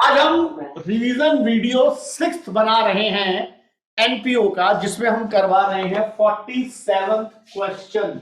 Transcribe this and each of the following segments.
आज हम revision video 6th बना रहे हैं एनपीओ का, जिसमें हम करवा रहे हैं 47th question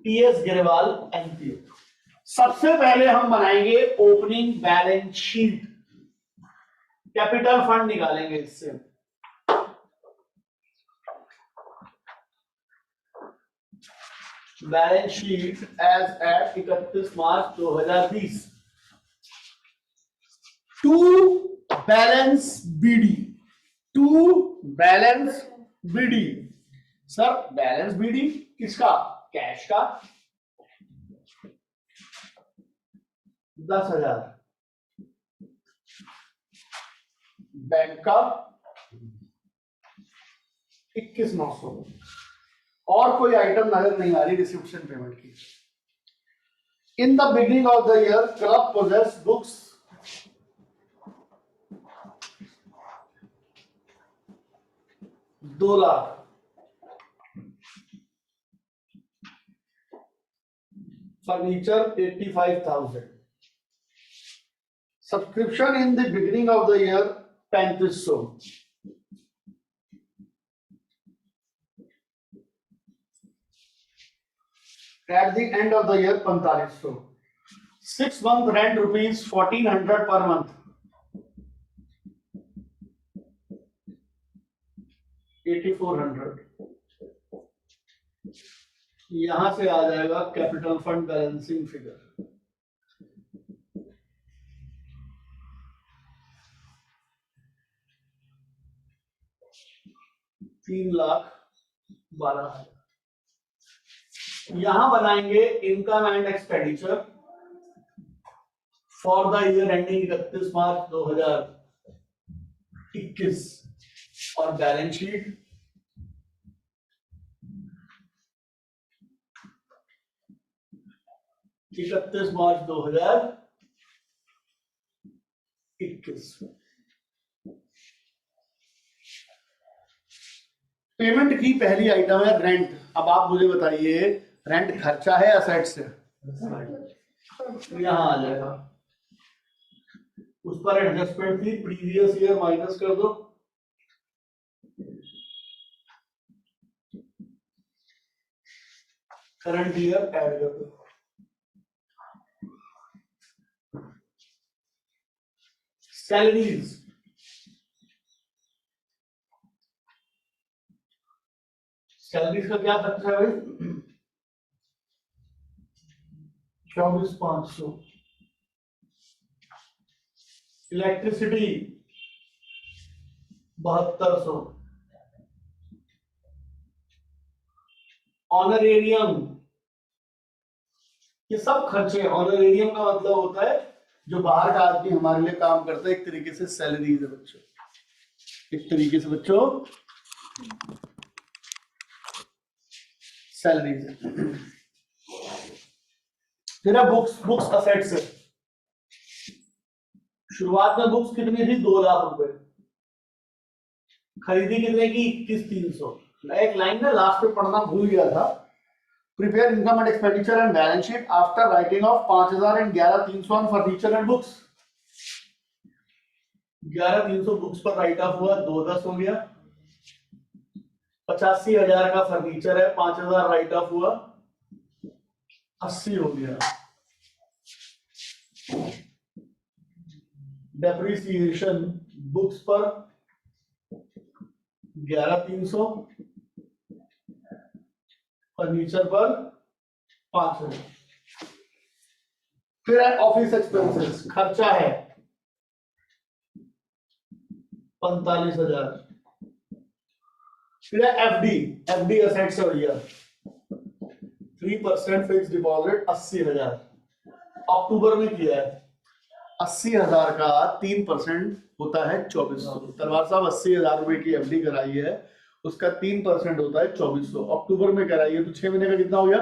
TS Grewal NPO. सबसे पहले हम बनाएंगे opening balance sheet, capital fund निकालेंगे इससे। Balance sheet as at 31 March 2020 to balance BD, to balance BD. Sir balance BD किसका? कैश का 10,000, बैंक का 21,900। और कोई आइटम नजर नहीं आ रही रिसिप्शन पेमेंट की। In the beginning of the year club possess books 2 lakh, furniture 85,000, subscription in the beginning of the year 3500, at the end of the year 4500, 6 month rent rupees 1400 per month, 8400। यहां से आ जाएगा capital fund balancing figure 3,12,000। यहां बनाएंगे income and expenditure for the year ending 31 मार्च 2021 और balance sheet. इकतीस मार्च 2021। Payment की पहली item है रेंट। अब आप मुझे बताइए, रेंट खर्चा है असेट से? यहां आ जाएगा, उस पर एडजस्टमेंट थी, प्रीवियस ईयर माइनस कर दो, करंट ईयर ऐड कर दो। सैलरीज, सैलरीज का क्या खर्चा है भाई? 24,500। इलेक्ट्रिसिटी 7200। ऑनरेरियम, ये सब खर्चे। ऑनरेरियम का मतलब होता है जो बाहर का आदमी हमारे लिए काम करता है, एक तरीके से सैलरीज है बच्चों, एक तरीके से बच्चों सैलरीज है। फिर है बुक्स, बुक्स असेट्स है। शुरुआत में बुक्स कितनी थी? 2 लाख रुपए। खरीदी कितने की? 21,300। एक लाइन में लास्ट में पढ़ना भूल गया था। Prepare income and expenditure and balance sheet after writing of 5,000 and 11,300 on furniture and books. 11,300 books पर राइट ऑफ हुआ, 2,10 हो गया। 85,000 का फर्नीचर है, 5,000 राइट ऑफ हुआ, 80 हो गया। डेप्रिसिएशन बुक्स पर 11,300, फर्नीचर पर 5,000। फिर है ऑफिस एक्सपेंसेस, खर्चा है 45,000। फिर है एफडी, एफडी असेट्स है भैया, 3% फिक्स डिपॉजिट 80,000। अक्टूबर में किया है। 80,000 का 3% होता है 2400। तलवार साहब 80,000 रुपए की एफडी कराई है, उसका 3% होता है 2400। अक्टूबर में कराई है तो 6 महीने का कितना हो गया?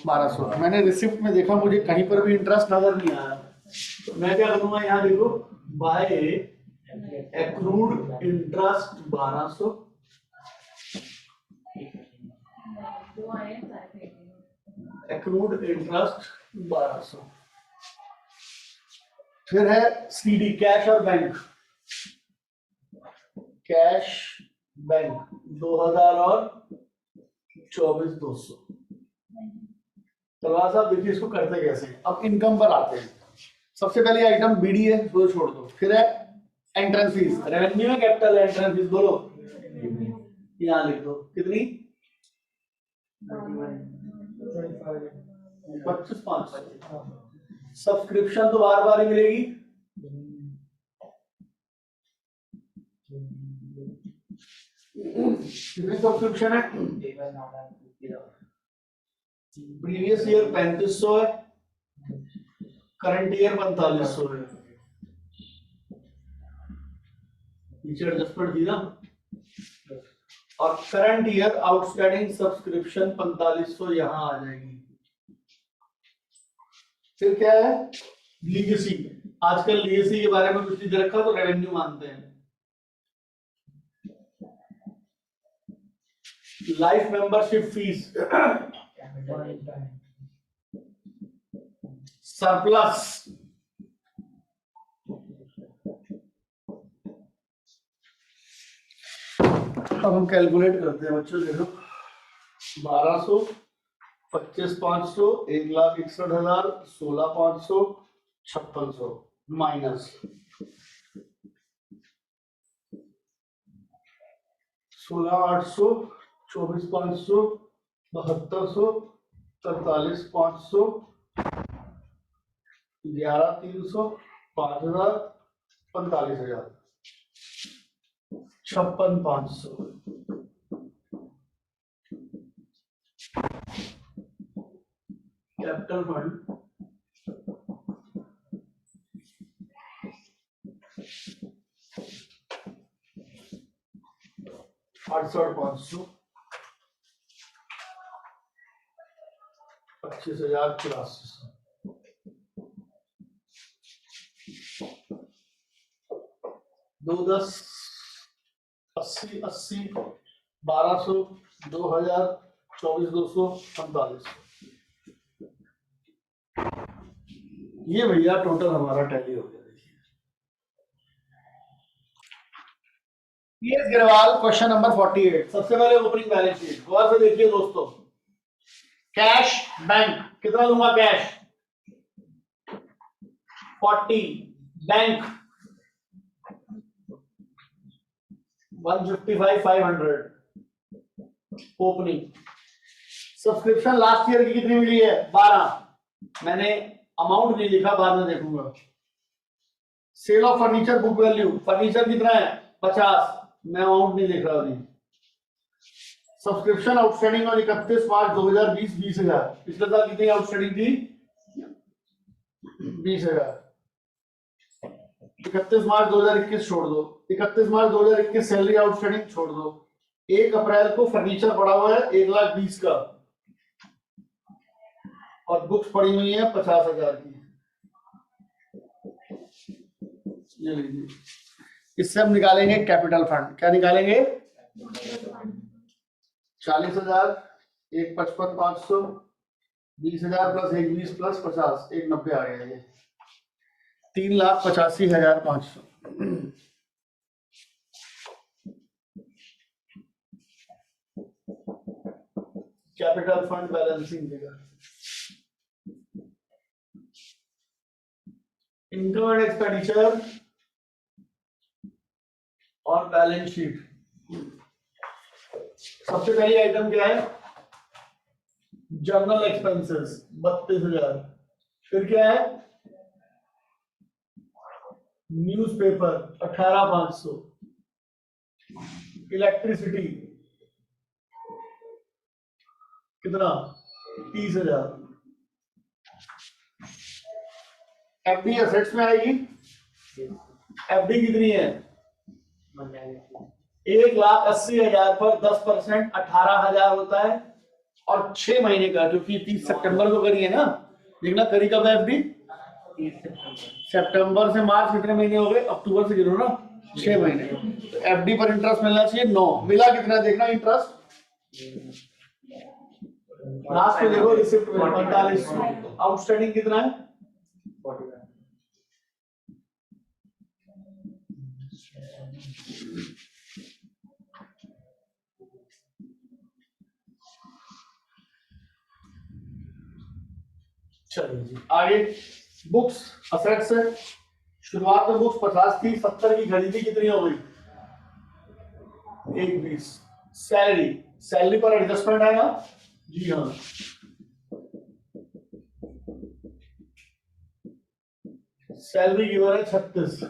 1200। मैंने रिसिप्ट में देखा, मुझे कहीं पर भी इंटरेस्ट नजर नहीं आया, तो मैं क्या करूंगा, यहाँ देखो, by accrued interest 1200, accrued interest 1200। फिर है सीडी, कैश और बैंक। कैश बैंक 2000 और 24,200। तलवार साहब देखिए इसको करते कैसे हैं। अब इनकम पर आते हैं। सबसे पहले आइटम बीडी है, वो छोड़ दो। फिर है एंट्रेंस फीस, रेवेन्यू है कैपिटल है, एंट्रेंस फीस बोलो, यहाँ लिख दो कितनी, 25,500। सब्सक्रिप्शन तो बार बार ही मिलेगी, कितनी सब्सक्रिप्शन है, प्रीवियस ईयर 3500 है, करंट ईयर 4500 है। नीचे एडजस्टमेंट थी ना, और करंट ईयर आउटस्टैंडिंग सब्सक्रिप्शन 4500 यहां आ जाएगी। फिर क्या है, लीगेसी। आजकल लीगेसी के बारे में कुछ नहीं दे रखा तो रेवेन्यू मानते हैं। लाइफ मेंबरशिप फीस, सरप्लस, अब हम कैलकुलेट करते हैं बच्चों। देखो 1200, 25,500, 1,61,000, 16,500, 5600 माइनस 16,800, 24,500, 7200, 43,500, 11,300, 5,000, 45,000, 56,500। Capital fund 68,500, 25,084। 2 10 80 80 1200 2000 24,200 45। ये भैया टोटल हमारा टैली हो गया। देखिए पीएस गिरवाल क्वेश्चन नंबर 48। सबसे पहले ओपनिंग बैलेंस शीट गौर से देखिए दोस्तों। कैश बैंक कितना दूंगा, cash 40, bank 155,500 opening. Subscription last year की कितनी मिली है, 12। मैंने अमाउंट नहीं लिखा, बाद में देखूंगा। Sale of furniture book value, furniture कितना है 50, मैं अमाउंट नहीं लिख रहा अभी। सब्सक्रिप्शन आउटस्टैंडिंग और 31 मार्च 2020 20,000। पिछले साल कितनी आउटस्टैंडिंग थी, 20,000। 31 मार्च 2021 छोड़ दो, 31 मार्च 2021 सैलरी आउटस्टैंडिंग छोड़ दो। 1 अप्रैल को फर्नीचर पड़ा हुआ है 1,20,000 का, और बुक्स पड़ी हुई है 50,000 की। ये लीजिए, इससे हम निकालेंगे कैपिटल फंड। क्या निकालेंगे, 40,000, 1 55,500, 20,000 प्लस 1 20 प्लस 50, 1 90 आ गया। ये 3,85,500। Capital fund balancing figure, income and expenditure और बैलेंस शीट। सबसे पहली आइटम क्या है, जर्नल एक्सपेंसेस 32,000। फिर क्या है, न्यूज़पेपर 18,500, इलेक्ट्रिसिटी कितना 30,000। एफडी एसेट्स में आएगी, एफडी कितनी है 1,80,000 पर 10% 18,000 होता है, और 6 महीने का, जो कि 30 सितंबर को करी है ना। देखना करी कब है एफडी, सितंबर से मार्च कितने महीने हो गए, अक्टूबर से गिनो ना, 6 महीने। तो एफडी पर इंटरेस्ट मिलना चाहिए 9, मिला कितना देखना इंटरेस्ट। लास्ट में देखो रिसिप्ट 45, आउटस्टैंडिंग कितना है चलिए जी आगे। बुक्स असेट्स है, शुरुआत में बुक्स 50 थी, 70 की खरीदी कितनी हो गई? 120। सैलरी, सैलरी पर एडजस्टमेंट है ना? जी हाँ। सैलरी गिवन है 36।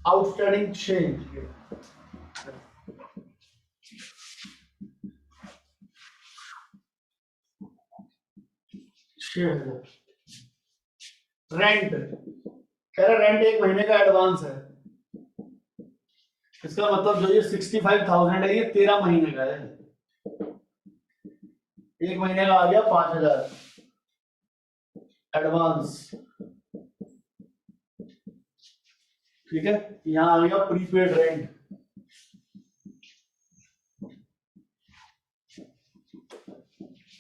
आउटस्टैंडिंग चेंज रेंट, कह रहे रेंट 1 महीने का एडवांस है। इसका मतलब जो ये 65,000 है ये 13 महीने का है। 1 महीने का आ गया 5,000 एडवांस, ठीक है। यहां आ गया prepaid rent,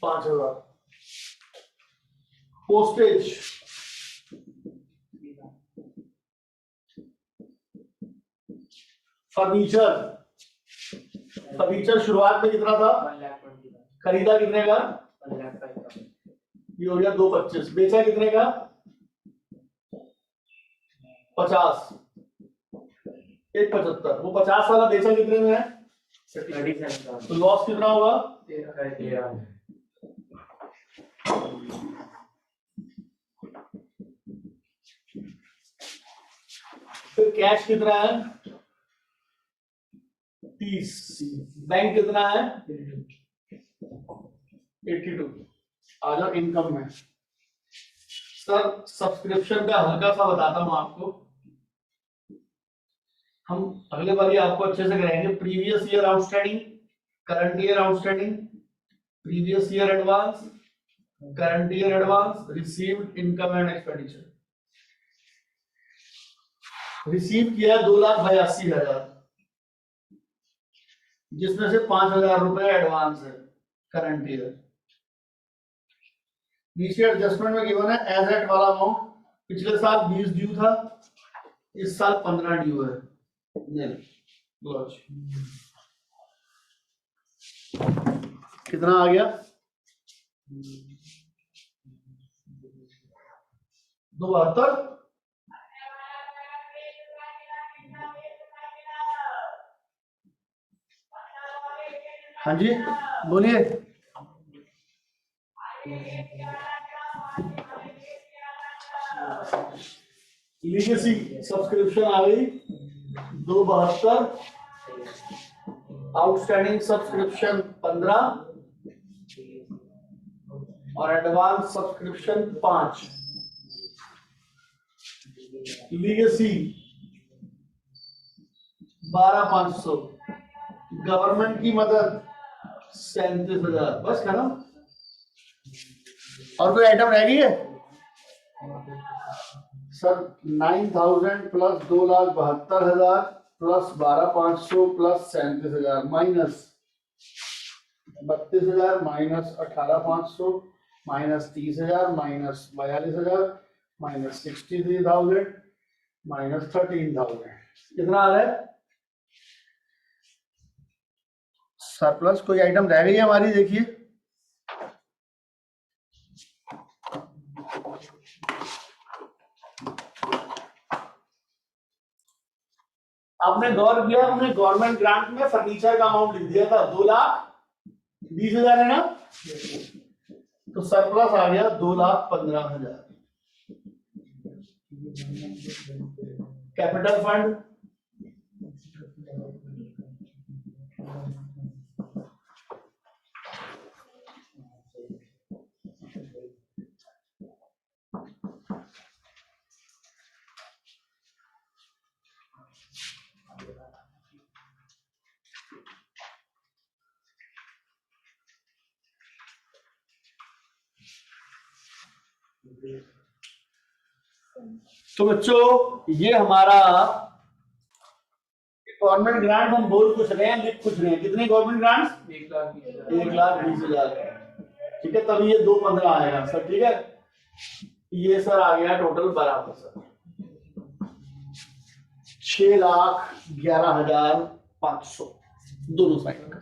$5,000। Postage, furniture, furniture शुरुआत में कितना था? 1,20,000। खरीदा कितने का? 1,05,000। ये हो गया 225। बेचा कितने का? 50। 175। वो 50 वाला बेचा कितने में है? 37,000। तो लॉस कितना होगा? 13। फिर कैश कितना है? 30। बैंक कितना है? 82। आ जाओ इनकम में। सर सब्सक्रिप्शन का हल्का सा बताता हूं आपको, हम अगले बार आपको अच्छे से कराएंगे। Previous year outstanding, current year outstanding, previous year advance, current year advance, received income and expenditure. Receive किया 2,82,000, जिसमें से 5,000 रुपए एडवांस है करंट ईयर। नीचे एडजस्टमेंट में गिवन है एज एट वाला अमाउंट, पिछले साल 20 ड्यू था, इस साल 15 ड्यू है। कितना आ गया? 272। हाँ जी बोलिए। लीगेसी सब्सक्रिप्शन आ गई 272, आउटस्टैंडिंग सब्सक्रिप्शन 15 और एडवांस सब्सक्रिप्शन 5। लीगेसी 12,500, गवर्नमेंट की मदद 37,000। बस खत्म। और कोई आइटम रह गई है? Sir 9,000 plus 2,72,000 plus 12,500 plus 37,000 minus 32,000 minus 18,500 minus 30,000 minus 42,000 minus 63,000 minus 13,000। कितना आ रहा है? सरप्लस कोई आइटम रह गई है हमारी? देखिए आपने गौर किया, हमने गवर्नमेंट ग्रांट में फर्नीचर का अमाउंट लिख दिया था 2,20,000 है ना, तो सरप्लस आ गया 2,15,000। कैपिटल फंड तो बच्चों ये हमारा गवर्नमेंट ग्रांट हम बोल कुछ रहे हैं, लिख कुछ रहे हैं। कितनी गवर्नमेंट ग्रांट्स? 1,20,000। ठीक है, तभी ये 215 आएगा सर। ठीक है, ये सर आ गया टोटल बराबर सर। 6,11,500 दोनों साइड का।